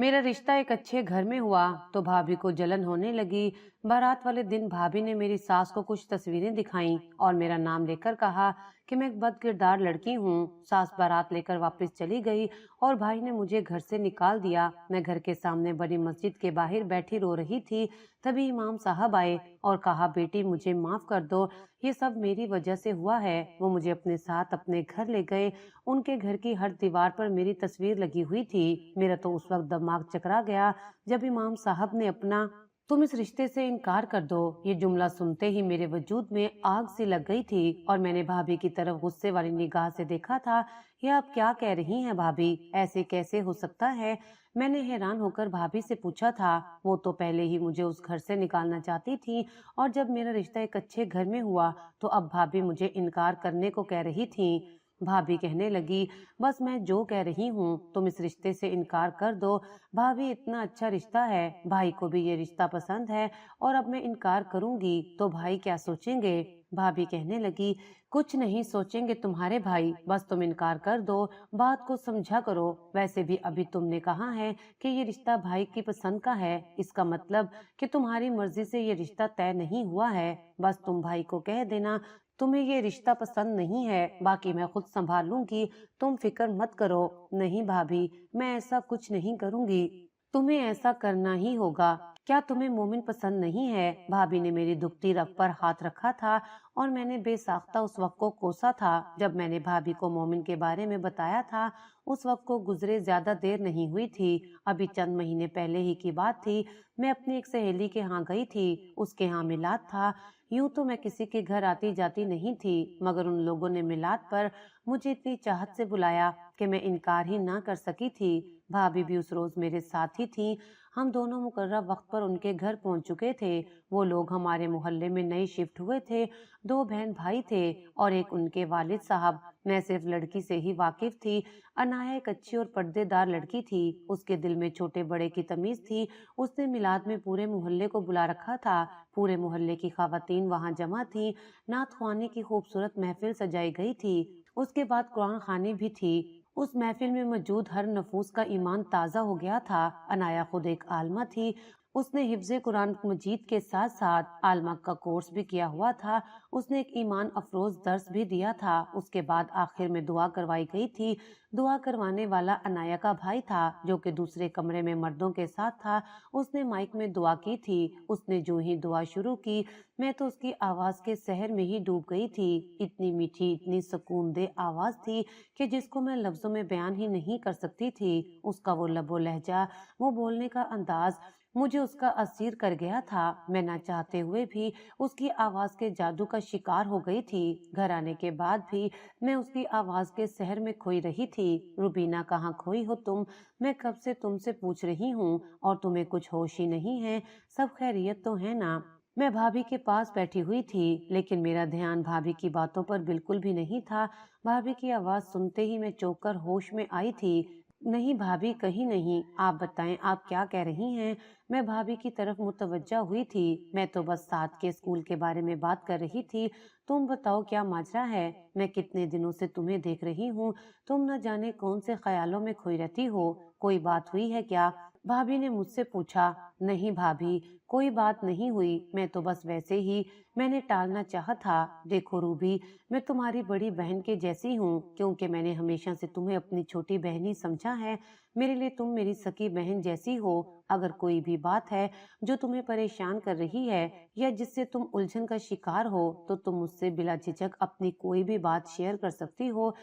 मेरा रिश्ता एक अच्छे घर में हुआ तो भाभी को जलन होने लगी। बारात वाले दिन भाभी ने मेरी सास को कुछ तस्वीरें दिखाईं और मेरा नाम लेकर कहा कि मैं एक बदकिरदार लड़की हूँ। सास बारात लेकर वापस चली गई और भाई ने मुझे घर से निकाल दिया। मैं घर के सामने बड़ी मस्जिद के बाहर बैठी रो रही थी। तभी इमाम साहब आए और कहा, बेटी मुझे माफ कर दो, ये सब मेरी वजह से हुआ है। वो मुझे अपने साथ अपने घर ले गए। उनके घर की हर दीवार पर मेरी तस्वीर लगी हुई थी। मेरा तो उस वक्त दिमाग चकरा गया जब इमाम साहब ने अपना तुम इस रिश्ते से इनकार कर दो, ये जुमला सुनते ही मेरे वजूद में आग सी लग गई थी और मैंने भाभी की तरफ गुस्से वाली निगाह से देखा था। ये आप क्या कह रही हैं भाभी, ऐसे कैसे हो सकता है? मैंने हैरान होकर भाभी से पूछा था। वो तो पहले ही मुझे उस घर से निकालना चाहती थी और जब मेरा रिश्ता एक अच्छे घर में हुआ तो अब भाभी मुझे इनकार करने को कह रही थी। भाभी कहने लगी, बस मैं जो कह रही हूँ तुम इस रिश्ते से इनकार कर दो। भाभी इतना अच्छा रिश्ता है, भाई को भी ये रिश्ता पसंद है और अब मैं इनकार करूंगी तो भाई क्या सोचेंगे? भाभी कहने लगी, कुछ नहीं सोचेंगे तुम्हारे भाई, बस तुम इनकार कर दो, बात को समझा करो। वैसे भी अभी तुमने कहा है कि ये रिश्ता भाई की पसंद का है, इसका मतलब कि तुम्हारी मर्जी से ये रिश्ता तय नहीं हुआ है। बस तुम भाई को कह देना तुम्हें ये रिश्ता पसंद नहीं है, बाकी मैं खुद संभाल लूंगी, तुम फिक्र मत करो। नहीं भाभी, मैं ऐसा कुछ नहीं करूंगी, तुम्हें ऐसा करना ही होगा। क्या तुम्हें मोमिन पसंद नहीं है? भाभी ने मेरी दुखती रग पर हाथ रखा था और मैंने बेसाख्ता उस वक्त को कोसा था जब मैंने भाभी को मोमिन के बारे में बताया था। उस वक्त को गुजरे ज्यादा देर नहीं हुई थी, अभी चंद महीने पहले ही की बात थी। मैं अपनी एक सहेली के यहाँ गई थी, उसके यहाँ मिलाद था। यूं तो मैं किसी के घर आती जाती नहीं थी, मगर उन लोगों ने मिलाद पर मुझे इतनी चाहत से बुलाया कि मैं इनकार ही ना कर सकी थी। भाभी भी उस रोज मेरे साथ ही थी। हम दोनों मुकर्रर वक्त पर उनके घर पहुंच चुके थे। वो लोग हमारे मोहल्ले में नए शिफ्ट हुए थे। दो बहन भाई थे और एक उनके वालिद साहब। मैं सिर्फ लड़की से ही वाकिफ थी। अनाया एक अच्छी और पर्देदार लड़की थी, उसके दिल में छोटे बड़े की तमीज थी। उसने मिलाद में पूरे मोहल्ले को बुला रखा था। पूरे मोहल्ले की खवातीन वहां जमा थी। नात ख्वानी की खूबसूरत महफिल सजाई गई थी। उसके बाद कुरान खानी भी थी। उस महफिल में मौजूद हर नफूस का ईमान ताज़ा हो गया था। अनाया खुद एक आलमा थी। उसने हिफ्ज़े कुरान मजीद के साथ साथ आलमा का कोर्स भी किया हुआ था। उसने एक ईमान अफरोज दर्स भी दिया था। उसके बाद आखिर में दुआ करवाई गई थी। दुआ करवाने वाला अनाया का भाई था, जो कि दूसरे कमरे में मर्दों के साथ था। उसने माइक में दुआ की थी। उसने जो ही दुआ शुरू की, मैं तो उसकी आवाज के सहर में ही डूब गई थी। इतनी मीठी, इतनी सुकून दे आवाज थी कि जिसको मैं लफ्जों में बयान ही नहीं कर सकती थी। उसका वो लबो लहजा, वो बोलने का अंदाज मुझे उसका असीर कर गया था। मैं ना चाहते हुए भी उसकी आवाज के जादू का शिकार हो गई थी। घर आने के बाद भी मैं उसकी आवाज के सहर में खोई रही थी। रुबीना, कहाँ खोई हो तुम? मैं कब से तुमसे पूछ रही हूँ और तुम्हें कुछ होश ही नहीं है। सब खैरियत तो है ना? मैं भाभी के पास बैठी हुई थी, लेकिन मेरा ध्यान भाभी की बातों पर बिल्कुल भी नहीं था। भाभी की आवाज सुनते ही मैं चौंक कर होश में आई थी। नहीं भाभी, कहीं नहीं। आप बताएं, आप क्या कह रही हैं? मैं भाभी की तरफ मुतवज्जा हुई थी। मैं तो बस साथ के स्कूल के बारे में बात कर रही थी। तुम बताओ, क्या माजरा है? मैं कितने दिनों से तुम्हें देख रही हूँ, तुम न जाने कौन से ख्यालों में खोई रहती हो। कोई बात हुई है क्या? भाभी ने मुझसे पूछा। नहीं भाभी, कोई बात नहीं हुई, मैं तो बस वैसे ही मैंने टालना चाहा था। देखो रूबी, मैं तुम्हारी बड़ी बहन के जैसी हूँ, क्योंकि मैंने हमेशा से तुम्हें अपनी छोटी बहन ही समझा है। मेरे लिए तुम मेरी सकी बहन जैसी हो। अगर कोई भी बात है जो तुम्हें परेशान कर रही है या जिससे तुम उलझन का शिकार हो, तो तुम मुझसे बिला झिझक अपनी कोई भी बात शेयर कर सकती हो।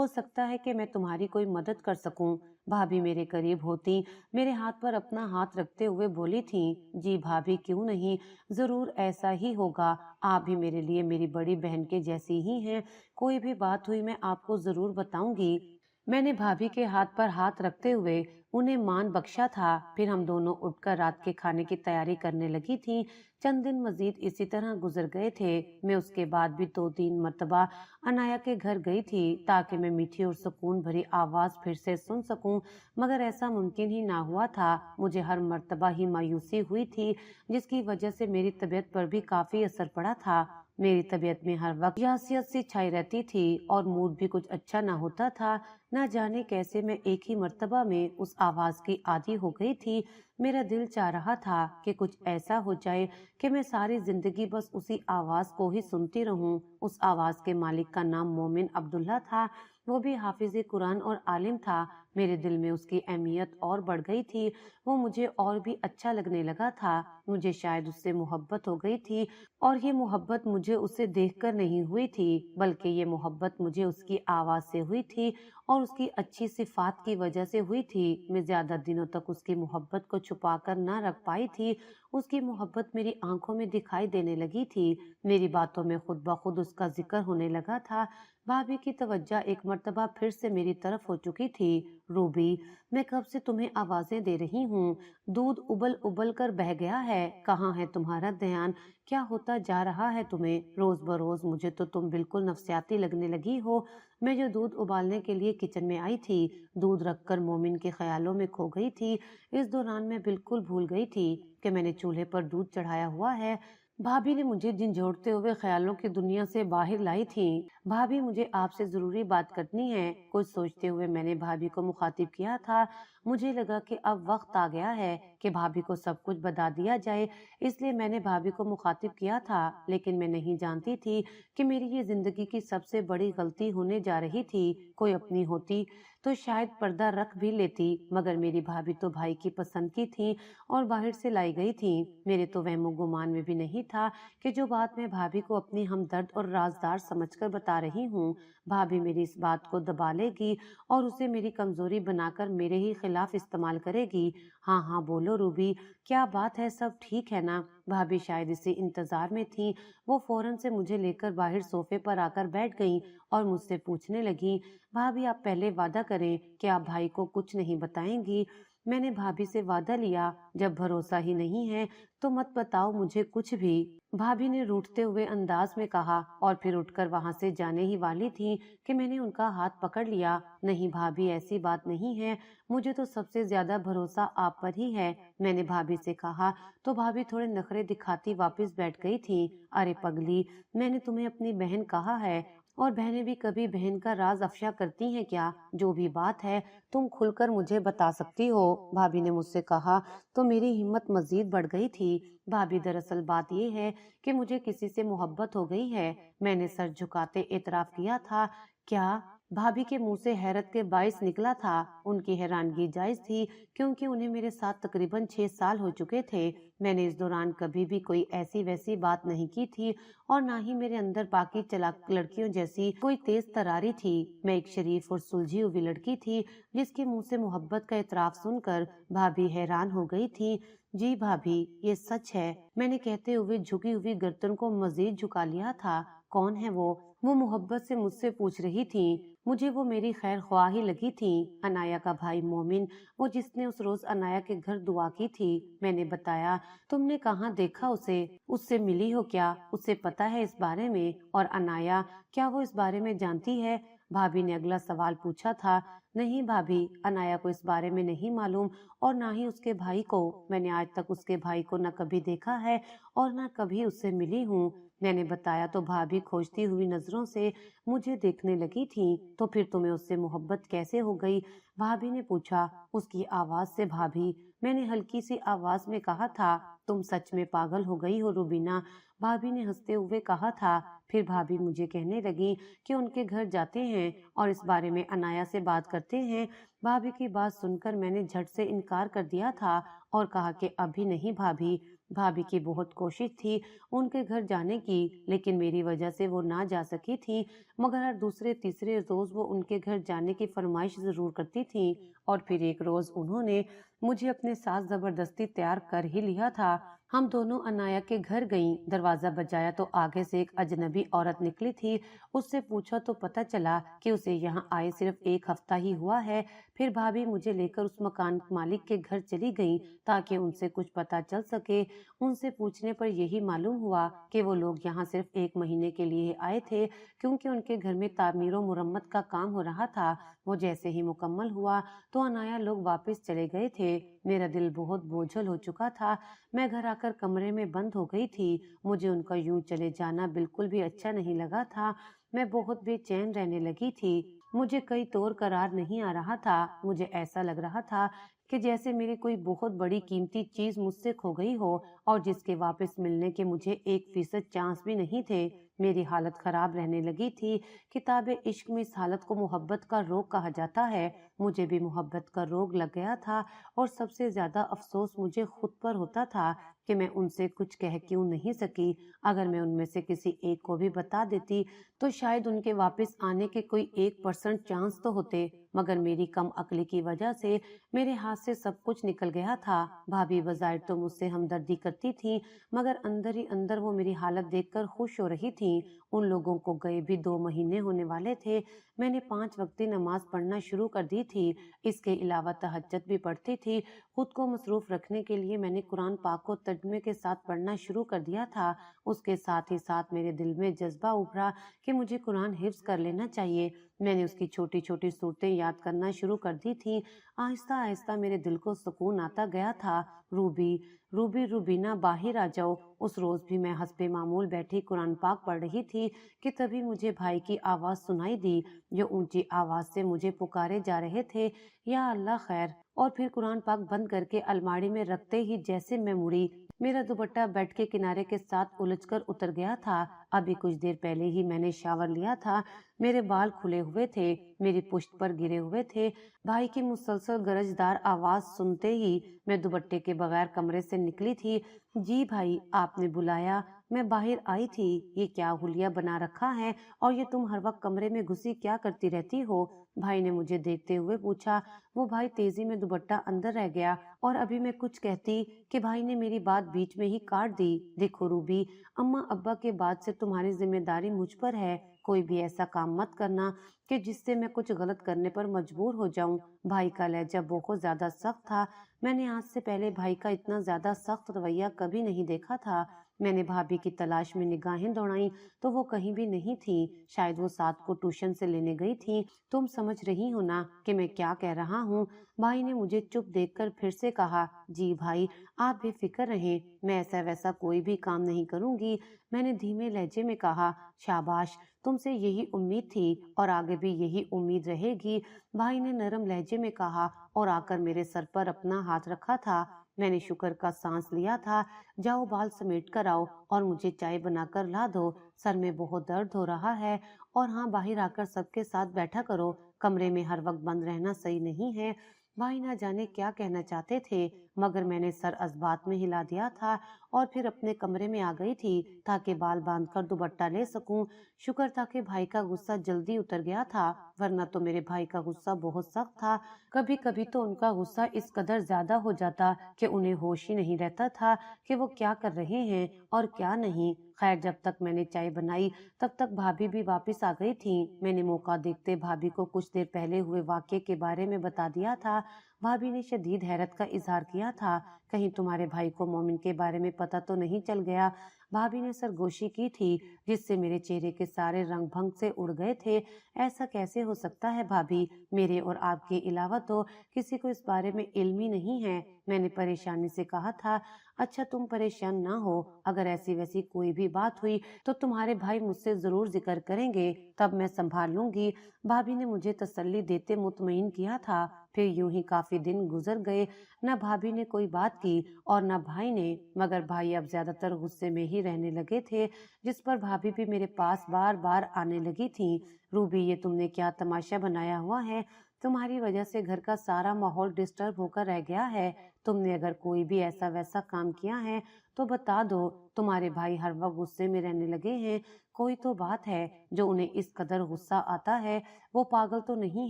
सकता है कि मैं तुम्हारी कोई मदद कर सकूं। भाभी मेरे करीब होती, मेरे हाथ पर अपना हाथ रखते हुए बोली थी, जी भाभी, क्यों नहीं, जरूर ऐसा ही होगा। आप भी मेरे लिए मेरी बड़ी बहन के जैसी ही हैं। कोई भी बात हुई मैं आपको जरूर बताऊंगी। मैंने भाभी के हाथ पर हाथ रखते हुए उन्हें मान बख्शा था। फिर हम दोनों उठकर रात के खाने की तैयारी करने लगी थी। चंद दिन मजीद इसी तरह गुजर गए थे। मैं उसके बाद भी 2-3 मरतबा अनाया के घर गई थी, ताकि मैं मीठी और सुकून भरी आवाज फिर से सुन सकूं, मगर ऐसा मुमकिन ही ना हुआ था। मुझे हर मर्तबा ही मायूसी हुई थी, जिसकी वजह से मेरी तबीयत पर भी काफी असर पड़ा था। मेरी तबीयत में हर वक्त यासियत सी छाई रहती थी और मूड भी कुछ अच्छा ना होता था। न जाने कैसे मैं एक ही मर्तबा में उस आवाज की आदी हो गई थी। मेरा दिल चाह रहा था कि कुछ ऐसा हो जाए कि मैं सारी जिंदगी बस उसी आवाज को ही सुनती रहूं। उस आवाज के मालिक का नाम मोमिन अब्दुल्ला था। वो भी हाफिज कुरान और आलिम था। मेरे दिल में उसकी अहमियत और बढ़ गई थी। वो मुझे और भी अच्छा लगने लगा था। मुझे शायद उससे मोहब्बत हो गई थी, और ये मोहब्बत मुझे उसे देखकर नहीं हुई थी, बल्कि ये मोहब्बत मुझे उसकी आवाज से हुई थी और उसकी अच्छी सिफात की वजह से हुई थी। मैं ज्यादा दिनों तक उसकी मोहब्बत को छुपा कर न रख पाई थी। उसकी मोहब्बत मेरी आंखों में दिखाई देने लगी थी। मेरी बातों में खुद ब खुद उसका जिक्र होने लगा था। भाभी की तवज्जो एक मर्तबा फिर से मेरी तरफ हो चुकी थी। रूबी, मैं कब से तुम्हें आवाजें दे रही हूँ। दूध उबल उबल कर बह गया है। कहाँ है तुम्हारा ध्यान? क्या होता जा रहा है तुम्हें? रोज बरोज मुझे तो तुम बिल्कुल नफसियाती लगने लगी हो। मैं जो दूध उबालने के लिए किचन में आई थी, दूध रखकर मोमिन के ख्यालों में खो गई थी। इस दौरान मैं बिल्कुल भूल गई थी कि मैंने चूल्हे पर दूध चढ़ाया हुआ है। भाभी ने मुझे झंझोड़ते हुए ख्यालों की दुनिया से बाहर लाई थी। भाभी, मुझे आपसे जरूरी बात करनी है। कुछ सोचते हुए मैंने भाभी को मुखातिब किया था। मुझे लगा कि अब वक्त आ गया है कि भाभी को सब कुछ बता दिया जाए, इसलिए मैंने भाभी को मुखातिब किया था। लेकिन मैं नहीं जानती थी कि मेरी ये जिंदगी की सबसे बड़ी गलती होने जा रही थी। कोई अपनी होती तो शायद पर्दा रख भी लेती, मगर मेरी भाभी तो भाई की पसंद की थी और बाहर से लाई गई थी। मेरे तो वहमो गुमान में भी नहीं था कि जो बात मैं भाभी को अपनी हमदर्द और राजदार समझकर बता रही हूँ, भाभी मेरी इस बात को दबा लेगी और उसे मेरी कमजोरी बनाकर मेरे ही खिलाफ इस्तेमाल करेगी। हाँ हाँ बोलो रूबी, क्या बात है? सब ठीक है ना? भाभी शायद इसी इंतजार में थी। वो फौरन से मुझे लेकर बाहर सोफे पर आकर बैठ गईं और मुझसे पूछने लगी, भाभी आप पहले वादा करें कि आप भाई को कुछ नहीं बताएंगी। मैंने भाभी से वादा लिया, जब भरोसा ही नहीं है तो मत बताओ मुझे कुछ भी। भाभी ने रूठते हुए अंदाज में कहा और फिर उठकर वहां से जाने ही वाली थी कि मैंने उनका हाथ पकड़ लिया। नहीं भाभी, ऐसी बात नहीं है। मुझे तो सबसे ज्यादा भरोसा आप पर ही है, मैंने भाभी से कहा। तो भाभी थोड़े नखरे दिखाती वापस बैठ गई थी। अरे पगली, मैंने तुम्हें अपनी बहन कहा है, और बहनें भी कभी बहन का राज अफशा करती हैं क्या? जो भी बात है तुम खुलकर मुझे बता सकती हो, भाभी ने मुझसे कहा। तो मेरी हिम्मत मजीद बढ़ गई थी। भाभी, दरअसल बात यह है कि मुझे किसी से मोहब्बत हो गई है। मैंने सर झुकाते एतराफ किया था। क्या? भाभी के मुंह से हैरत के बाइस निकला था। उनकी हैरानगी जायज थी, क्योंकि उन्हें मेरे साथ तकरीबन 6 साल हो चुके थे। मैंने इस दौरान कभी भी कोई ऐसी वैसी बात नहीं की थी, और ना ही मेरे अंदर बाकी चालाक लड़कियों जैसी कोई तेज तरारी थी। मैं एक शरीफ और सुलझी हुई लड़की थी, जिसके मुंह से मोहब्बत का इतराफ सुनकर भाभी हैरान हो गई थी। जी भाभी, ये सच है, मैंने कहते हुए झुकी हुई गर्दन को मजीद झुका लिया था। कौन है वो मोहब्बत से मुझसे पूछ रही थी। मुझे वो मेरी खैर ख्वाह ही लगी थी। अनाया का भाई मोमिन, वो जिसने उस रोज अनाया के घर दुआ की थी। मैंने बताया। तुमने कहाँ देखा उसे? उससे मिली हो क्या? उसे पता है इस बारे में? और अनाया, क्या वो इस बारे में जानती है? भाभी ने अगला सवाल पूछा था। नहीं भाभी, अनाया को इस बारे में नहीं मालूम, और ना ही उसके भाई को। मैंने आज तक उसके भाई को न कभी देखा है और न कभी उससे मिली हूँ, मैंने बताया। तो भाभी खोजती हुई नजरों से मुझे देखने लगी थी। तो फिर तुम्हें उससे मोहब्बत कैसे हो गई? भाभी ने पूछा उसकी आवाज से। भाभी, मैंने हल्की सी आवाज में कहा था, तुम सच में पागल हो गई हो रुबीना, भाभी ने हंसते हुए कहा था। फिर भाभी मुझे कहने लगी कि उनके घर जाते हैं और इस बारे में अनाया से बात करते हैं। भाभी की बात सुनकर मैंने झट से इनकार कर दिया था और कहा कि अभी नहीं भाभी। भाभी की बहुत कोशिश थी उनके घर जाने की, लेकिन मेरी वजह से वो ना जा सकी थी। मगर हर दूसरे तीसरे रोज वो उनके घर जाने की फरमाइश जरूर करती थी। और फिर एक रोज उन्होंने मुझे अपने साथ जबरदस्ती तैयार कर ही लिया था। हम दोनों अनाया के घर गईं। दरवाजा बजाया तो आगे से एक अजनबी औरत निकली थी। उससे पूछा तो पता चला कि उसे यहाँ आए सिर्फ 1 हफ्ता ही हुआ है। फिर भाभी मुझे लेकर उस मकान मालिक के घर चली गईं ताकि उनसे कुछ पता चल सके। उनसे पूछने पर यही मालूम हुआ कि वो लोग यहाँ सिर्फ 1 महीने के लिए आए थे, क्योंकि उनके घर में तामीर और मुरम्मत का काम हो रहा था। वो जैसे ही मुकम्मल हुआ तो अनाया लोग वापस चले गए थे। मेरा दिल बहुत बोझल हो चुका था। मैं घर आकर आकर कमरे में बंद हो गई थी। मुझे उनका यूं चले जाना बिल्कुल भी अच्छा नहीं लगा था। मैं बहुत बेचैन रहने लगी थी। मुझे कई तौर करार नहीं आ रहा था। मुझे ऐसा लग रहा था कि जैसे मेरी कोई बहुत बड़ी कीमती चीज मुझसे खो गई हो और जिसके वापस मिलने के मुझे 1% चांस भी नहीं थे। मेरी हालत खराब रहने लगी थी। किताबे इश्क में इस हालत को मोहब्बत का रोग कहा जाता है। मुझे भी मोहब्बत का रोग लग गया था और सबसे ज्यादा अफसोस मुझे खुद पर होता था कि मैं उनसे कुछ कह क्यों नहीं सकी। अगर मैं उनमें से किसी एक को भी बता देती तो शायद उनके वापस आने के कोई 1% चांस तो होते, मगर मेरी कम अक्ली की वजह से मेरे हाथ से सब कुछ निकल गया था। भाभी बज़ाहिर तो मुझसे हमदर्दी करती थी, मगर अंदर ही अंदर वो मेरी हालत देखकर खुश हो रही थी। उन लोगों को गए भी 2 महीने होने वाले थे। मैंने 5 वक्ती नमाज पढ़ना शुरू कर दी थी। इसके अलावा तहज्जुद भी पढ़ती थी। खुद को मसरूफ रखने के लिए मैंने कुरान पाक को तर्जुमे के साथ पढ़ना शुरू कर दिया था। उसके साथ ही साथ मेरे दिल में जज्बा उभरा कि मुझे कुरान हिफ्ज कर लेना चाहिए। मैंने उसकी छोटी छोटी सूरतें याद करना शुरू कर दी थी। आहिस्ता आहिस्ता मेरे दिल को सुकून आता गया था। रूबी रूबी रूबीना बाहर आ जाओ। उस रोज भी मैं हस्बे मामूल बैठी कुरान पाक पढ़ रही थी कि तभी मुझे भाई की आवाज सुनाई दी, जो ऊंची आवाज से मुझे पुकारे जा रहे थे, या अल्लाह खैर। और फिर कुरान पाक बंद करके अलमारी में रखते ही जैसे मैं मुड़ी, मेरा दुपट्टा बेड के किनारे के साथ उलझकर उतर गया था। अभी कुछ देर पहले ही मैंने शावर लिया था। मेरे बाल खुले हुए थे, मेरी पुश्त पर गिरे हुए थे। भाई की मुसलसल गरजदार आवाज सुनते ही मैं दुपट्टे के बगैर कमरे से निकली थी। जी भाई, आपने बुलाया? मैं बाहर आई थी। ये क्या हुलिया बना रखा है और ये तुम हर वक्त कमरे में घुसी क्या करती रहती हो? भाई ने मुझे देखते हुए पूछा। वो भाई तेजी में दुपट्टा अंदर रह गया और अभी मैं कुछ कहती कि भाई ने मेरी बात बीच में ही काट दी। देखो रूबी, अम्मा अब्बा के बाद से तुम्हारी जिम्मेदारी मुझ पर है। कोई भी ऐसा काम मत करना कि जिससे मैं कुछ गलत करने पर मजबूर हो जाऊं। भाई का लहजा बहुत ज्यादा सख्त था। मैंने आज से पहले भाई का इतना ज्यादा सख्त रवैया कभी नहीं देखा था। मैंने भाभी की तलाश में निगाहें दौड़ाई तो वो कहीं भी नहीं थी। शायद वो साथ को ट्यूशन से लेने गई थी। तुम समझ रही हो ना कि मैं क्या कह रहा हूँ? भाई ने मुझे चुप देखकर फिर से कहा। जी भाई, आप बेफिक्र रहें, मैं ऐसा वैसा कोई भी काम नहीं करूंगी। मैंने धीमे लहजे में कहा। शाबाश, तुमसे यही उम्मीद थी और आगे भी यही उम्मीद रहेगी। भाई ने नरम लहजे में कहा और आकर मेरे सर पर अपना हाथ रखा था। मैंने शुक्र का सांस लिया था। जाओ बाल समेट कर आओ और मुझे चाय बनाकर ला दो। सर में बहुत दर्द हो रहा है। और हाँ, बाहर आकर सबके साथ बैठा करो। कमरे में हर वक्त बंद रहना सही नहीं है। भाई ना जाने क्या कहना चाहते थे, मगर मैंने सर असबात में हिला दिया था और फिर अपने कमरे में आ गई थी ताकि बाल बांधकर दुपट्टा ले सकूं। शुक्र था कि भाई का गुस्सा जल्दी उतर गया था, वरना तो मेरे भाई का गुस्सा बहुत सख्त था। कभी कभी तो उनका गुस्सा इस कदर ज्यादा हो जाता कि उन्हें होश ही नहीं रहता था कि वो क्या कर रहे हैं और क्या नहीं। खैर, जब तक मैंने चाय बनाई तब तक भाभी भी वापस आ गई थी। मैंने मौका देखते भाभी को कुछ देर पहले हुए वाक्य के बारे में बता दिया था। भाभी ने शदीद हैरत का इजहार किया था। कहीं तुम्हारे भाई को मोमिन के बारे में पता तो नहीं चल गया? भाभी ने सरगोशी की थी, जिससे मेरे चेहरे के सारे रंग भंग से उड़ गए थे। ऐसा कैसे हो सकता है भाभी? मेरे और आपके अलावा तो किसी को इस बारे में इल्म ही नहीं है। मैंने परेशानी से कहा था। अच्छा, तुम परेशान ना हो। अगर ऐसी वैसी कोई भी बात हुई तो तुम्हारे भाई मुझसे जरूर जिक्र करेंगे, तब मैं संभाल लूंगी। भाभी ने मुझे तसल्ली देते मुतमईन किया था। फिर यूं ही काफी दिन गुजर गए। न भाभी ने कोई बात की और न भाई ने, मगर भाई अब ज्यादातर गुस्से में ही रहने लगे थे, जिस पर भाभी भी मेरे पास बार बार आने लगी थी। रूबी, ये तुमने क्या तमाशा बनाया हुआ है? तुम्हारी वजह से घर का सारा माहौल डिस्टर्ब होकर रह गया है। तुमने अगर कोई भी ऐसा वैसा काम किया है तो बता दो। तुम्हारे भाई हर वक्त गुस्से में रहने लगे हैं। कोई तो बात है जो उन्हें इस कदर गुस्सा आता है। वो पागल तो नहीं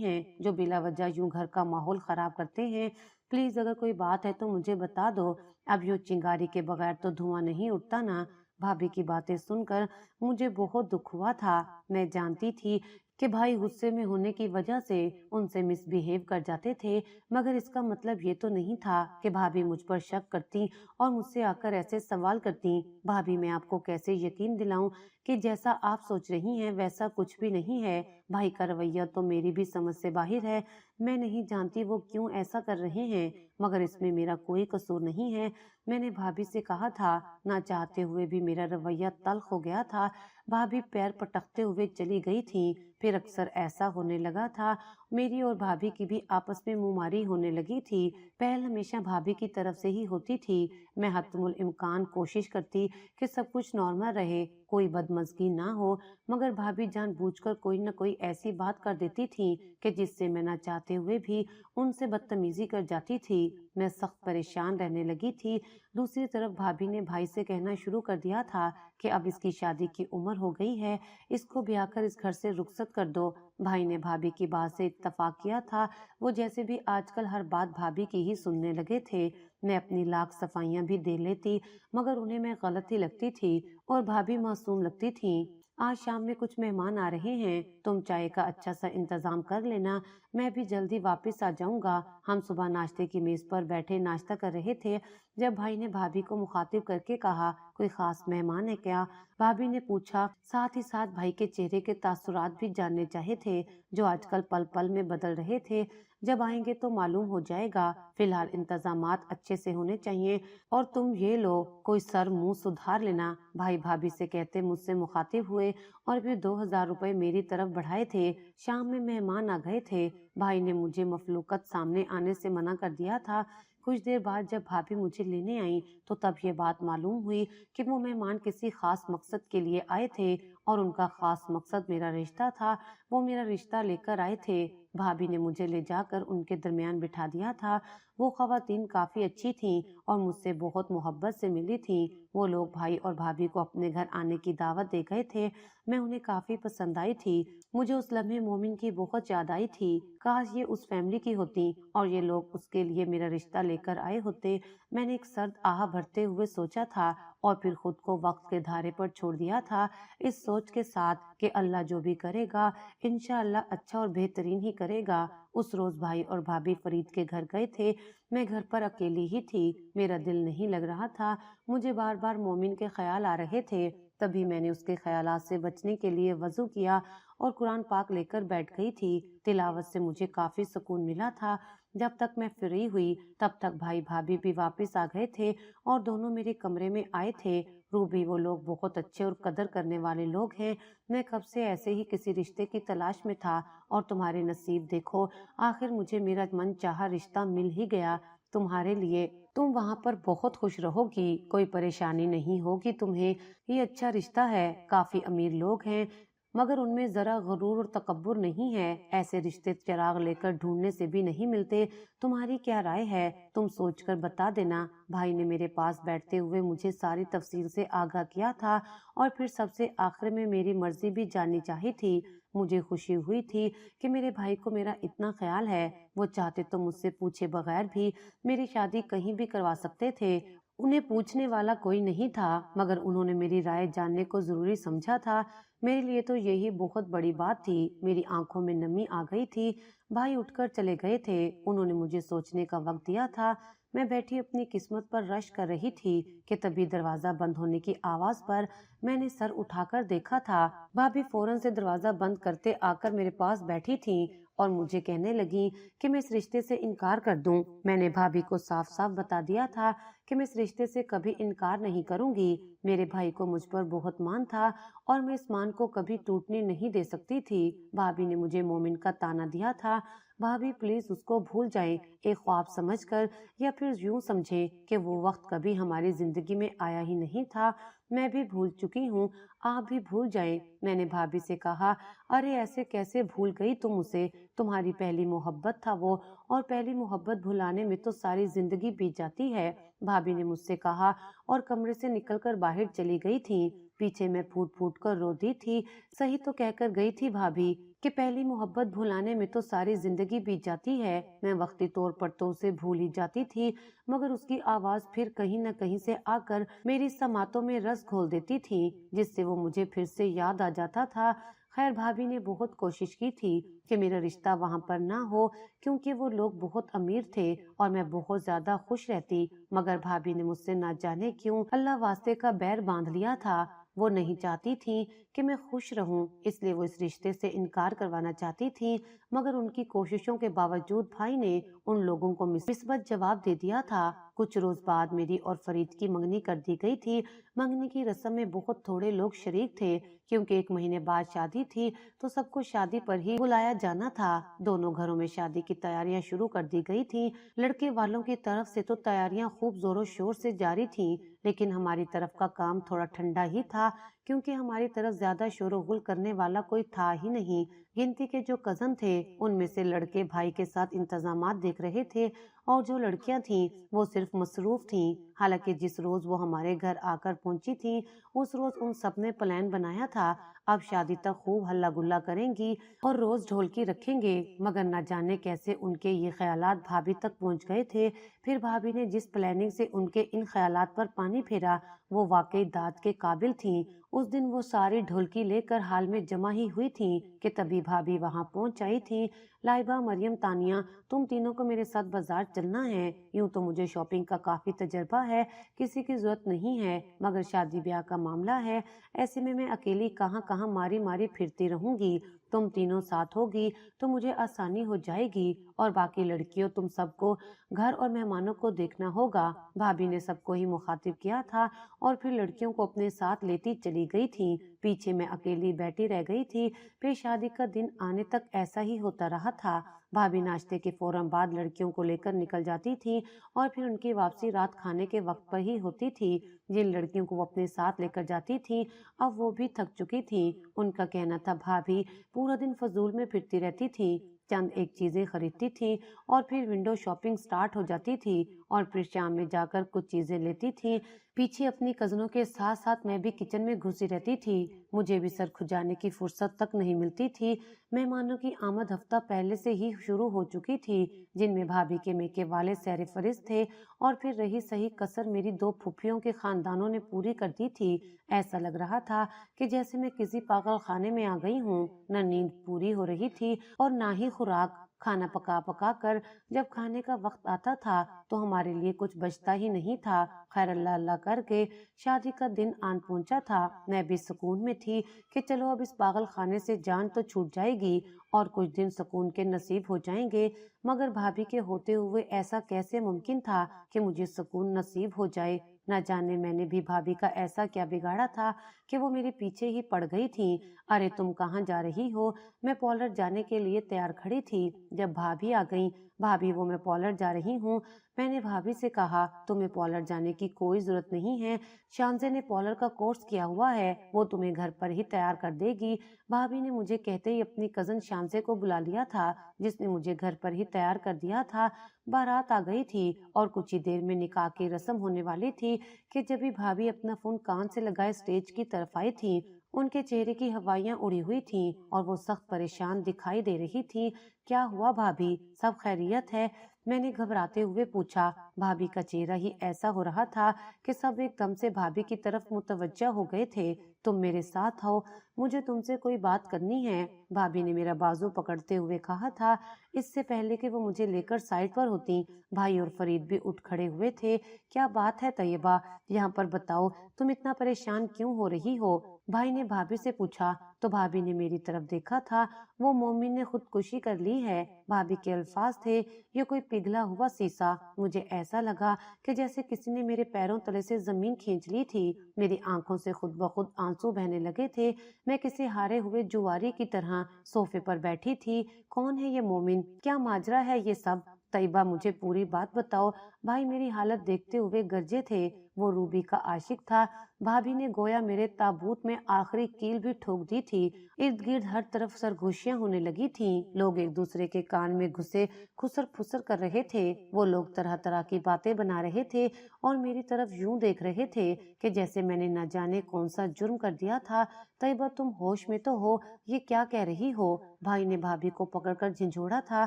है जो बिला वजह यूं घर का माहौल खराब करते हैं। प्लीज, अगर कोई बात है तो मुझे बता दो। अब यूं चिंगारी के बगैर तो धुआं नहीं उठता ना। भाभी की बातें सुनकर मुझे बहुत दुख हुआ था। मैं जानती थी कि भाई गुस्से में होने की वजह से उनसे मिसबिहेव कर जाते थे, मगर इसका मतलब ये तो नहीं था कि भाभी मुझ पर शक करती और मुझसे आकर ऐसे सवाल करती। भाभी, मैं आपको कैसे यकीन दिलाऊं कि जैसा आप सोच रही हैं वैसा कुछ भी नहीं है। भाई का रवैया तो मेरी भी समझ से बाहर है। मैं नहीं जानती वो क्यों ऐसा कर रहे हैं, मगर इसमें मेरा कोई कसूर नहीं है। मैंने भाभी से कहा था, ना चाहते हुए भी मेरा रवैया तल्ख हो गया था। भाभी पैर पटकते हुए चली गई थी। फिर अक्सर ऐसा होने लगा था। मेरी और भाभी की भी आपस में मुंहमारी होने लगी थी। पहल हमेशा भाभी की तरफ से ही होती थी। मैं हतमुल इम्कान कोशिश करती कि सब कुछ नॉर्मल रहे, कोई बदमज़गी ना हो, मगर भाभी जानबूझकर कोई न कोई ऐसी बात कर देती थी कि जिससे मैं ना चाहते हुए भी उनसे बदतमीजी कर जाती थी। मैं सख्त परेशान रहने लगी थी। दूसरी तरफ भाभी ने भाई से कहना शुरू कर दिया था कि अब इसकी शादी की उम्र हो गई है, इसको ब्याह कर इस घर से रुखसत कर दो। भाई ने भाभी की बात से इत्तफाक किया था। वो जैसे भी आजकल हर बात भाभी की ही सुनने लगे थे। मैं अपनी लाख सफाइयां भी दे लेती, मगर उन्हें मैं गलत ही लगती थी और भाभी मासूम लगती थी। आज शाम में कुछ मेहमान आ रहे हैं, तुम चाय का अच्छा सा इंतजाम कर लेना, मैं भी जल्दी वापस आ जाऊंगा। हम सुबह नाश्ते की मेज पर बैठे नाश्ता कर रहे थे जब भाई ने भाभी को मुखातिब करके कहा, कोई खास मेहमान है क्या? भाभी ने पूछा, साथ ही साथ भाई के चेहरे के तासुरात भी जानने चाहे थे जो आजकल पल पल में बदल रहे थे। जब आएंगे तो मालूम हो जाएगा। फिलहाल इंतजामात अच्छे से होने चाहिए और तुम ये लो, कोई सर मुंह सुधार लेना। भाई भाभी से कहते मुझसे मुखातिब हुए और फिर 2,000 रुपए मेरी तरफ बढ़ाए थे। शाम में मेहमान आ गए थे। भाई ने मुझे मफलूकत सामने आने से मना कर दिया था। कुछ देर बाद जब भाभी मुझे लेने आई तो तब ये बात मालूम हुई कि वो मेहमान किसी खास मकसद के लिए आए थे और उनका खास मकसद मेरा रिश्ता था। वो मेरा रिश्ता लेकर आए थे। भाभी ने मुझे ले जाकर उनके दरमियान बिठा दिया था। वो खवातीन काफी अच्छी थीं और मुझसे बहुत मोहब्बत से मिली थीं। वो लोग भाई और भाभी को अपने घर आने की दावत दे गए थे। मैं उन्हें काफी पसंद आई थी। मुझे उस लम्हे मोमिन की बहुत याद आई थी। काश ये उस फैमिली की होती और ये लोग उसके लिए मेरा रिश्ता लेकर आए होते। मैंने एक सर्द आह भरते हुए सोचा था और फिर खुद को वक्त के धारे पर छोड़ दिया था, इस सोच के साथ कि अल्लाह जो भी करेगा इंशाअल्लाह अच्छा और बेहतरीन ही करेगा। उस रोज भाई और भाभी फरीद के घर गए थे। मैं घर पर अकेली ही थी। मेरा दिल नहीं लग रहा था। मुझे बार बार मोमिन के ख्याल आ रहे थे। तभी मैंने उसके ख्यालात से बचने के लिए वजू किया और कुरान पाक लेकर बैठ गई थी। तिलावत से मुझे काफी सुकून मिला था। जब तक मैं फ्री हुई तब तक भाई भाभी भी वापस आ गए थे और दोनों मेरे कमरे में आए थे। रूबी, वो लोग बहुत अच्छे और कदर करने वाले लोग हैं। मैं कब से ऐसे ही किसी रिश्ते की तलाश में था और तुम्हारे नसीब देखो, आखिर मुझे मेरा मन चाहा रिश्ता मिल ही गया तुम्हारे लिए। तुम वहाँ पर बहुत खुश रहोगी, कोई परेशानी नहीं होगी तुम्हें। ये अच्छा रिश्ता है, काफी अमीर लोग हैं मगर उनमें जरा गुरूर और तकब्बुर नहीं है। ऐसे रिश्ते चिराग लेकर ढूंढने से भी नहीं मिलते। तुम्हारी क्या राय है? तुम सोचकर बता देना। भाई ने मेरे पास बैठते हुए मुझे सारी तफसील से आगाह किया था और फिर सबसे आखिर में मेरी मर्जी भी जाननी चाहिए थी। मुझे खुशी हुई थी कि मेरे भाई को मेरा इतना ख्याल है। वो चाहते तो मुझसे पूछे बगैर भी मेरी शादी कहीं भी करवा सकते थे। उन्हें पूछने वाला कोई नहीं था, मगर उन्होंने मेरी राय जानने को जरूरी समझा था। मेरे लिए तो यही बहुत बड़ी बात थी। मेरी आंखों में नमी आ गई थी। भाई उठकर चले गए थे। उन्होंने मुझे सोचने का वक्त दिया था। मैं बैठी अपनी किस्मत पर रश कर रही थी कि तभी दरवाजा बंद होने की आवाज पर मैंने सर उठाकर देखा था। भाभी फौरन से दरवाजा बंद करते आकर मेरे पास बैठी थी और मुझे कहने लगी कि मैं इस रिश्ते से इनकार कर दूं। मैंने भाभी को साफ साफ बता दिया था कि मैं इस रिश्ते से कभी इनकार नहीं करूंगी। मेरे भाई को मुझ पर बहुत मान था और मैं इस मान को कभी टूटने नहीं दे सकती थी। भाभी ने मुझे मोमिन का ताना दिया था, भाभी प्लीज उसको भूल जाएं, एक ख्वाब समझकर, या फिर यूं समझें कि वो वक्त कभी हमारी जिंदगी में आया ही नहीं था। मैं भी भूल चुकी हूँ, आप भी भूल जाएं। मैंने भाभी से कहा, अरे ऐसे कैसे भूल गई तुम उसे? तुम्हारी पहली मोहब्बत था वो, और पहली मोहब्बत भुलाने में तो सारी जिंदगी बीत जाती है। भाभी ने मुझसे कहा और कमरे से निकलकर बाहर चली गई थी। पीछे मैं फूट फूट कर रो दी थी। सही तो कहकर गई थी भाभी कि पहली मोहब्बत भुलाने में तो सारी जिंदगी बीत जाती है। मैं वक्ती तौर पर तो उसे भूल ही जाती थी, मगर उसकी आवाज फिर कहीं न कहीं से आकर मेरी समातों में रस घोल देती थी, जिससे वो मुझे फिर से याद आ जाता था। खैर, भाभी ने बहुत कोशिश की थी कि मेरा रिश्ता वहाँ पर ना हो, क्योंकि वो लोग बहुत अमीर थे और मैं बहुत ज्यादा खुश रहती, मगर भाभी ने मुझसे ना जाने क्यों अल्लाह वास्ते का बैर बांध लिया था। وہ نہیں چاہتی تھی کہ میں خوش رہوں، اس لیے وہ اس رشتے سے انکار کروانا چاہتی تھی، مگر ان کی کوششوں کے باوجود بھائی نے ان لوگوں کو مثبت جواب دے دیا تھا۔ کچھ روز بعد میری اور فرید کی منگنی کر دی گئی تھی۔ منگنی کی رسم میں بہت تھوڑے لوگ شریک تھے، کیونکہ 1 مہینے بعد شادی تھی تو سب کو شادی پر ہی بلایا جانا تھا۔ دونوں گھروں میں شادی کی تیاریاں شروع کر دی گئی تھی۔ لڑکے والوں کی طرف سے تو تیاریاں خوب زور و شور سے جاری تھیں، لیکن ہماری طرف کا کام تھوڑا ٹھنڈا ہی تھا، کیونکہ ہماری طرف زیادہ شور و غل کرنے والا کوئی تھا ہی نہیں۔ گنتی کے جو کزن تھے ان میں سے لڑکے بھائی کے ساتھ انتظامات دیکھ رہے تھے، اور جو لڑکیاں تھیں وہ صرف مصروف تھیں۔ حالانکہ جس روز وہ ہمارے گھر آ کر پہنچی تھی اس روز ان سب نے پلان بنایا تھا اب شادی تک خوب ہلا گلا کریں گی اور روز ڈھولکی رکھیں گے، مگر نہ جانے کیسے ان کے یہ خیالات بھابھی تک پہنچ گئے تھے۔ پھر بھابھی نے جس پلاننگ سے ان کے ان خیالات پر پانی پھیرا وہ واقعی داد کے قابل تھیں۔ اس دن وہ ساری ڈھولکی لے کر ہال میں جمع ہی ہوئی تھیں کہ تبھی بھابھی وہاں پہنچ آئی تھی۔ لائبہ، مریم، تانیہ، تم تینوں کو میرے ساتھ بازار چلنا ہے۔ یوں تو مجھے شاپنگ کا کافی تجربہ ہے، کسی کی ضرورت نہیں ہے، مگر شادی بیاہ کا معاملہ ہے، ایسے میں اکیلی کہاں کہاں ماری ماری پھرتی رہوں گی۔ تم تینوں ساتھ ہوگی تو مجھے آسانی ہو جائے گی، اور باقی لڑکیوں تم سب کو گھر اور مہمانوں کو دیکھنا ہوگا۔ بھابھی نے سب کو ہی مخاطب کیا تھا اور پھر لڑکیوں کو اپنے ساتھ لیتی چلی گئی تھی۔ پیچھے میں اکیلی بیٹھی رہ گئی تھی۔ پھر شادی کا دن آنے تک ایسا ہی ہوتا رہا تھا۔ بھابھی ناشتے کے فوراً بعد لڑکیوں کو لے کر نکل جاتی تھی اور پھر ان کی واپسی رات کھانے کے وقت پر ہی ہوتی تھی۔ جن لڑکیوں کو وہ اپنے ساتھ لے کر جاتی تھی اب وہ بھی تھک چکی تھی۔ ان کا کہنا تھا بھابھی پورا دن فضول میں پھرتی رہتی تھی، چند ایک چیزیں خریدتی تھی اور پھر ونڈو شاپنگ سٹارٹ ہو جاتی تھی، اور پھر شام میں جا کر کچھ چیزیں لیتی تھی۔ پیچھے اپنی کزنوں کے ساتھ ساتھ میں بھی کچن میں گھسی رہتی تھی۔ مجھے بھی سر کھجانے کی فرصت تک نہیں ملتی تھی۔ مہمانوں کی آمد ہفتہ پہلے سے ہی شروع ہو چکی تھی، جن میں بھابھی کے میکے والے سیر فہرست تھے، اور پھر رہی صحیح کسر میری 2 پھوپھیوں کے خاندانوں نے پوری کر دی تھی۔ ایسا لگ رہا تھا کہ جیسے میں کسی پاگل خانے میں آ گئی ہوں، نہ نیند پوری ہو رہی تھی اور نہ ہی خوراک۔ کھانا پکا پکا کر جب کھانے کا وقت آتا تھا تو ہمارے لیے کچھ بچتا ہی نہیں تھا۔ خیر اللہ اللہ کر کے شادی کا دن آن پہنچا تھا۔ میں بھی سکون میں تھی کہ چلو اب اس پاگل خانے سے جان تو چھوٹ جائے گی اور کچھ دن سکون کے نصیب ہو جائیں گے، مگر بھابھی کے ہوتے ہوئے ایسا کیسے ممکن تھا کہ مجھے سکون نصیب ہو جائے؟ نہ جانے میں نے بھی بھابھی کا ایسا کیا بگاڑا تھا کہ وہ میرے پیچھے ہی پڑ گئی تھی۔ ارے تم کہاں جا رہی ہو؟ میں پارلر جانے کے لیے تیار کھڑی تھی جب بھابھی آ گئی۔ بھابھی وہ میں پارلر جا رہی ہوں۔ میں نے بھابھی سے کہا تمہیں پارلر جانے کی کوئی ضرورت نہیں ہے، شانزے نے پارلر کا کورس کیا ہوا ہے، وہ تمہیں گھر پر ہی تیار کر دے گی۔ بھابھی نے مجھے کہتے ہی اپنی کزن شانزے کو بلا لیا تھا، جس نے مجھے گھر پر ہی تیار کر دیا تھا۔ بارات آ گئی تھی اور کچھ ہی دیر میں نکاح کی رسم ہونے والی تھی کہ جبھی بھابھی اپنا فون کان سے لگائے اسٹیج کی طرف آئی تھی۔ ان کے چہرے کی ہوائیاں اڑی ہوئی تھیں اور وہ سخت پریشان دکھائی دے رہی تھی۔ کیا ہوا بھابھی، سب خیریت ہے؟ میں نے گھبراتے ہوئے پوچھا۔ بھابھی کا چہرہ ہی ایسا ہو رہا تھا کہ سب ایک دم سے بھابھی کی طرف متوجہ ہو گئے تھے۔ تم میرے ساتھ ہو، مجھے تم سے کوئی بات کرنی ہے، بھابھی نے میرا بازو پکڑتے ہوئے کہا تھا۔ اس سے پہلے کہ وہ مجھے لے کر سائڈ پر ہوتی، بھائی اور فرید بھی اٹھ کھڑے ہوئے تھے۔ کیا بات ہے طیبہ، یہاں پر بتاؤ، تم اتنا پریشان کیوں ہو رہی ہو؟ بھائی نے بھابھی سے پوچھا تو بھابھی نے میری طرف دیکھا تھا۔ وہ مومن نے خودکشی کر لی ہے، بھابھی کے الفاظ تھے، یہ کوئی پگھلا ہوا سیسا۔ مجھے ایسا لگا کہ جیسے کسی نے میرے پیروں تلے سے زمین کھینچ لی تھی۔ میری آنکھوں سے خود بخود آنسو بہنے لگے تھے۔ میں کسی ہارے ہوئے جواری کی طرح صوفے پر بیٹھی تھی۔ کون ہے یہ مومن؟ کیا ماجرا ہے یہ سب؟ طیبہ مجھے پوری بات بتاؤ۔ بھائی میری حالت دیکھتے ہوئے گرجے تھے۔ وہ روبی کا عاشق تھا۔ بھابھی نے گویا میرے تابوت میں آخری کیل بھی ٹھوک دی تھی۔ ارد گرد ہر طرف سرگوشیاں ہونے لگی تھیں، لوگ ایک دوسرے کے کان میں گھسے خسر پھسر کر رہے تھے۔ وہ لوگ طرح طرح کی باتیں بنا رہے تھے اور میری طرف یوں دیکھ رہے تھے کہ جیسے میں نے نہ جانے کون سا جرم کر دیا تھا۔ طیبہ تم ہوش میں تو ہو؟ یہ کیا کہہ رہی ہو؟ بھائی نے بھابھی کو پکڑ کر جھنجھوڑا تھا۔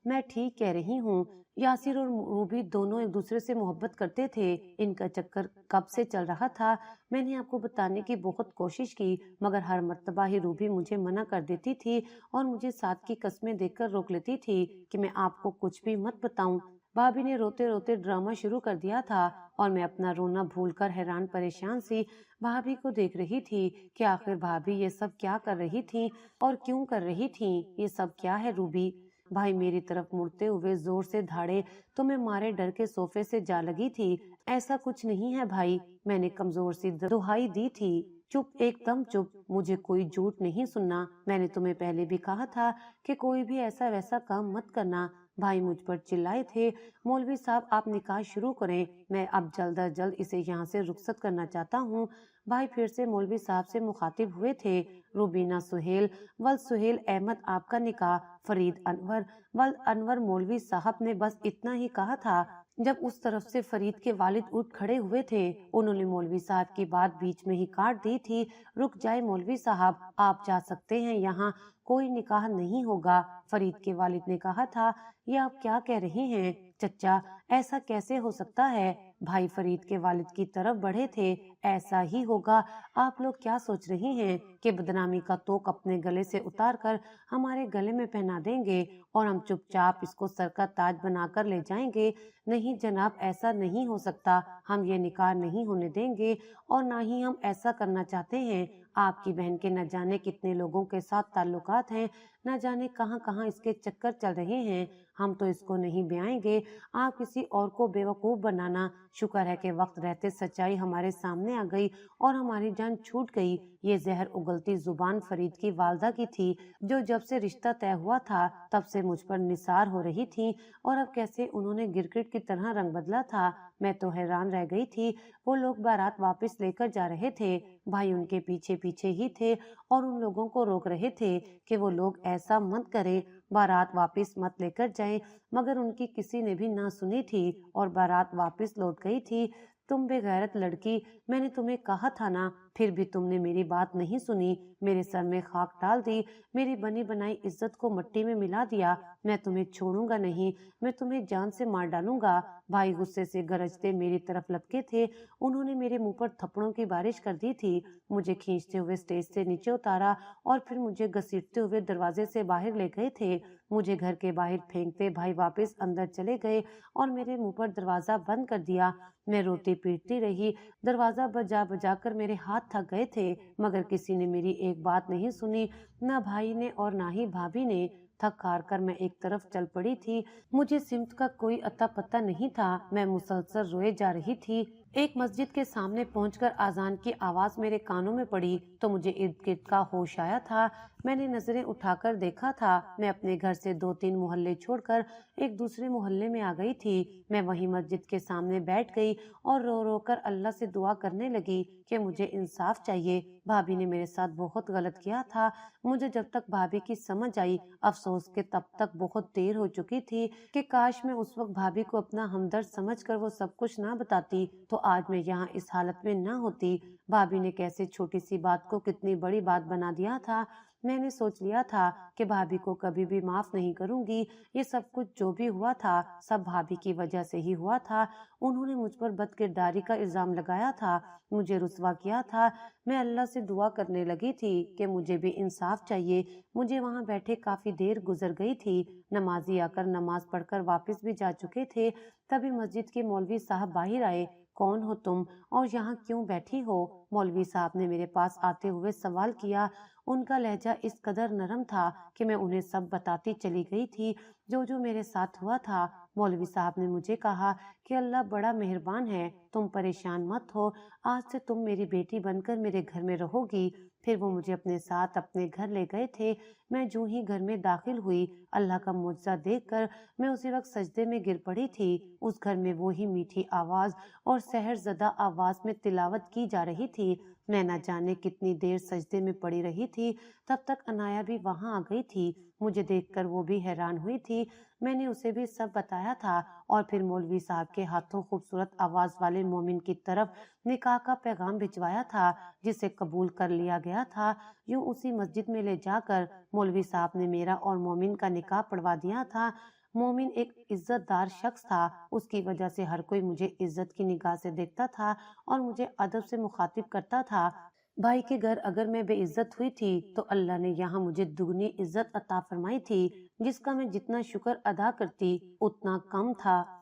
میں ٹھیک کہہ رہی ہوں، یاسر اور روبی دونوں ایک دوسرے سے محبت کرتے تھے، ان کا چکر کب سے چل رہا تھا۔ میں نے آپ کو بتانے کی بہت کوشش کی، مگر ہر مرتبہ ہی روبی مجھے منع کر دیتی تھی اور مجھے ساتھ کی قسمیں دے کر روک لیتی تھی کہ میں آپ کو کچھ بھی مت بتاؤں۔ भाभी ने रोते रोते ड्रामा शुरू कर दिया था और मैं अपना रोना भूलकर हैरान परेशान सी भाभी को देख रही थी कि आखिर भाभी ये सब क्या कर रही थी और क्यों कर रही थी। ये सब क्या है रूबी? भाई मेरी तरफ मुड़ते हुए जोर से धाड़े तो मैं मारे डर के सोफे से जा लगी थी। ऐसा कुछ नहीं है भाई, मैंने कमजोर सी दुहाई दी थी। चुप, एकदम चुप, मुझे कोई झूठ नहीं सुनना। मैंने तुम्हें पहले भी कहा था कि कोई भी ऐसा वैसा काम मत करना। भाई मुझ पर चिल्लाए थे, मौलवी साहब आप निकाह शुरू करें, मैं अब जल्द अज जल्द इसे यहाँ से रुखसत करना चाहता हूँ। भाई फिर से मौलवी साहब से मुखातिब हुए थे, रूबीना सुहेल वल सुहेल अहमद आपका निकाह फरीद अनवर वल अनवर। मौलवी साहब ने बस इतना ही कहा था जब उस तरफ से फरीद के वालिद उठ खड़े हुए थे। उन्होंने मौलवी साहब की बात बीच में ही काट दी थी। रुक जाए मौलवी साहब, आप जा सकते हैं, यहाँ कोई निकाह नहीं होगा। फरीद के वालिद ने कहा था, ये आप क्या कह रहे हैं चचा, ऐसा कैसे हो सकता है? भाई फरीद के वालिद की तरफ बढ़े थे, ऐसा ही होगा। आप लोग क्या सोच रहे हैं कि बदनामी का तोक अपने गले से उतार कर हमारे गले में पहना देंगे और हम चुपचाप इसको सर का ताज बनाकर ले जाएंगे? नहीं जनाब, ऐसा नहीं हो सकता। हम ये निकाह नहीं होने देंगे और ना ही हम ऐसा करना चाहते हैं। आपकी बहन के न जाने कितने लोगों के साथ ताल्लुकात हैं, न जाने कहां कहां इसके चक्कर चल रहे हैं। हम तो इसको नहीं ब्याएंगे। आप किसी और को बेवकूफ बनाना। शुक्र है कि वक्त रहते सच्चाई हमारे सामने आ गई और हमारी जान छूट गई। ये जहर उगलती जुबान फरीद की वालदा की थी, जो जब से रिश्ता तय हुआ था तब से मुझ पर निसार हो रही थी, और अब कैसे उन्होंने गिरगिट की तरह रंग बदला था। मैं तो हैरान रह गई थी। वो लोग बारात वापस लेकर जा रहे थे, भाई उनके पीछे पीछे ही थे और उन लोगों को रोक रहे थे कि वो लोग ऐसा मत करें, बारात वापस मत लेकर जाएं। मगर उनकी किसी ने भी ना सुनी थी और बारात वापस लौट गई थी। तुम बेगैरत लड़की, मैंने तुम्हें कहा था ना, फिर भी तुमने मेरी बात नहीं सुनी, मेरे सर में खाक डाल दी, मेरी बनी बनाई इज्जत को मिट्टी में मिला दिया। मैं तुम्हें छोड़ूंगा नहीं, मैं तुम्हें जान से मार डालूंगा। भाई गुस्से से गरजते मेरी तरफ लपके थे। उन्होंने मेरे मुंह पर थप्पड़ों की बारिश कर दी थी, मुझे खींचते हुए स्टेज से नीचे उतारा और फिर मुझे घसीटते हुए दरवाजे से बाहर ले गए थे। मुझे घर के बाहर फेंकते भाई वापस अंदर चले गए और मेरे मुंह पर दरवाजा बंद कर दिया। मैं रोती पीटती रही, दरवाजा बजा बजा कर मेरे हाथ थक गए थे, मगर किसी ने मेरी एक बात नहीं सुनी, ना भाई ने और ना ही भाभी ने। थक हार कर मैं एक तरफ चल पड़ी थी। मुझे सिमत का कोई अता पता नहीं था। मैं मुसलसल रोए जा रही थी। एक मस्जिद के सामने पहुंचकर आजान की आवाज मेरे कानों में पड़ी तो मुझे इर्द गिर्द का होश आया था। मैंने नजरें उठाकर देखा था, मैं अपने घर से 2-3 मोहल्ले छोड़कर एक दूसरे मोहल्ले में आ गई थी। मैं वहीं मस्जिद के सामने बैठ गई और रो रो कर अल्लाह से दुआ करने लगी कि मुझे इंसाफ चाहिए। भाभी ने मेरे साथ बहुत गलत किया था। मुझे जब तक भाभी की समझ आई, अफसोस के तब तक बहुत देर हो चुकी थी कि काश मैं उस वक्त भाभी को अपना हमदर्द समझकर वो सब कुछ ना बताती तो आज मैं यहाँ इस हालत में ना होती। भाभी ने कैसे छोटी सी बात को कितनी बड़ी बात बना दिया था। मैंने सोच लिया था कि भाभी को कभी भी माफ नहीं करूंगी। ये सब कुछ जो भी हुआ था सब भाभी की वजह से ही हुआ था। उन्होंने मुझ पर बदकिरदारी का इल्जाम लगाया था, मुझे रुस्वा किया था। मैं अल्लाह से दुआ करने लगी थी कि मुझे भी इंसाफ चाहिए। मुझे वहां बैठे काफी देर गुजर गई थी। नमाजी आकर नमाज पढ़कर वापस भी जा चुके थे। तभी मस्जिद के मौलवी साहब बाहर आए। कौन हो तुम और यहाँ क्यों बैठी हो? मौलवी साहब ने मेरे पास आते हुए सवाल किया। उनका लहजा इस कदर नरम था कि मैं उन्हें सब बताती चली गई थी जो जो मेरे साथ हुआ था। मौलवी साहब ने मुझे कहा कि अल्लाह बड़ा मेहरबान है, तुम परेशान मत हो, आज से तुम मेरी बेटी बनकर मेरे घर में रहोगी। फिर वो मुझे अपने साथ अपने घर ले गए थे। मैं जो ही घर में दाखिल हुई, अल्लाह का मुआजिज़ा देखकर मैं उसी वक्त सजदे में गिर पड़ी थी। उस घर में वो ही मीठी आवाज और सहरज़दा आवाज में तिलावत की जा रही थी। मैं न जाने कितनी देर सजदे में पड़ी रही थी, तब तक अनाया भी वहां आ गई थी। मुझे देखकर वो भी हैरान हुई थी। मैंने उसे भी सब बताया था और फिर मौलवी साहब के हाथों खूबसूरत आवाज वाले मोमिन की तरफ निकाह का पैगाम भिजवाया था, जिसे कबूल कर लिया गया था। यूं उसी मस्जिद में ले जाकर मौलवी साहब ने मेरा और मोमिन का निकाह पढ़वा दिया था। मोमिन एक इज्जतदार शख्स था, उसकी वजह से हर कोई मुझे इज्जत की निगाह से देखता था और मुझे अदब से मुखातिब करता था। भाई के घर अगर मैं बेइज्जत हुई थी तो अल्लाह ने यहाँ मुझे दुगनी इज्जत अता फरमाई थी, जिसका मैं जितना शुक्र अदा करती उतना कम था।